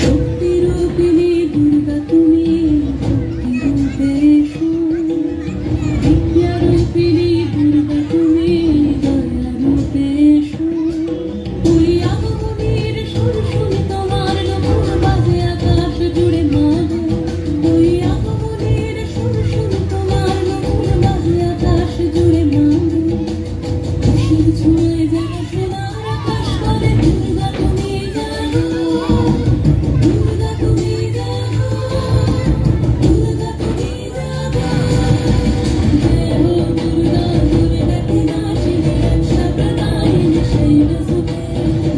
শক্তিরূপিণী দুর্গা তুমি, শক্তিরূপে এসো। বিদ্যারূপিণী দুর্গা তুমি, দয়ারূপে এসো। ওই আগমনীর সুর শুনি তোমার নকুল বাজে আকাশ জুড়ে মাগো। ওই আগমনীর সুর শুনি তোমার নকুল বাজে আকাশ জুড়ে মাগো। খুশির ছোঁয়ায় যেন সোনার আকাশ করে দুর্গা তুমি জাগো। দুর্গা তুমি জাগো, দুর্গা তুমি জাগো। জয় হো দুর্গা, দুর্গা কি নাশিনী রক্ষা প্রদায়িনী শৈলসুতে।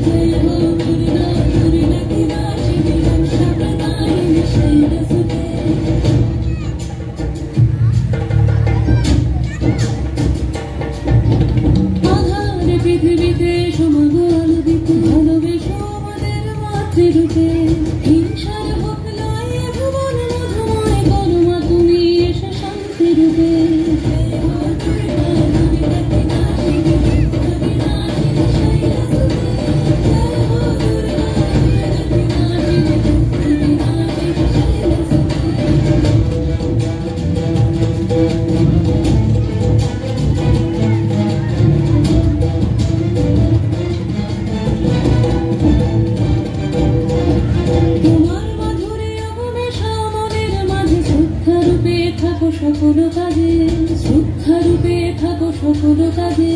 জয় হো দুর্গা, দুর্গা কি নাশিনী রক্ষা প্রদায়িনী শৈলসুতে। আধার পৃথিবীতে সমাগো আলো দিতে, ভালোবেসো আমাদের মাতৃরূপে। হিংসার হোক লয় এ ভুবন মধুময়, করো মা তুমি এসো শান্তিরূপে। জয় হো দুর্গা, দুর্গা কি নাশিনী রক্ষা বিনাশিনী শৈলসুতে। জয় হো দুর্গা, দুর্গা কি নাশিনী রক্ষা বিনাশিনী তোমার মাধুরী অবমেশা মনের মাঝে। শ্রদ্ধারূপে থাকো সকল কাজে, শ্রদ্ধারূপে থাকো সকল কাজে।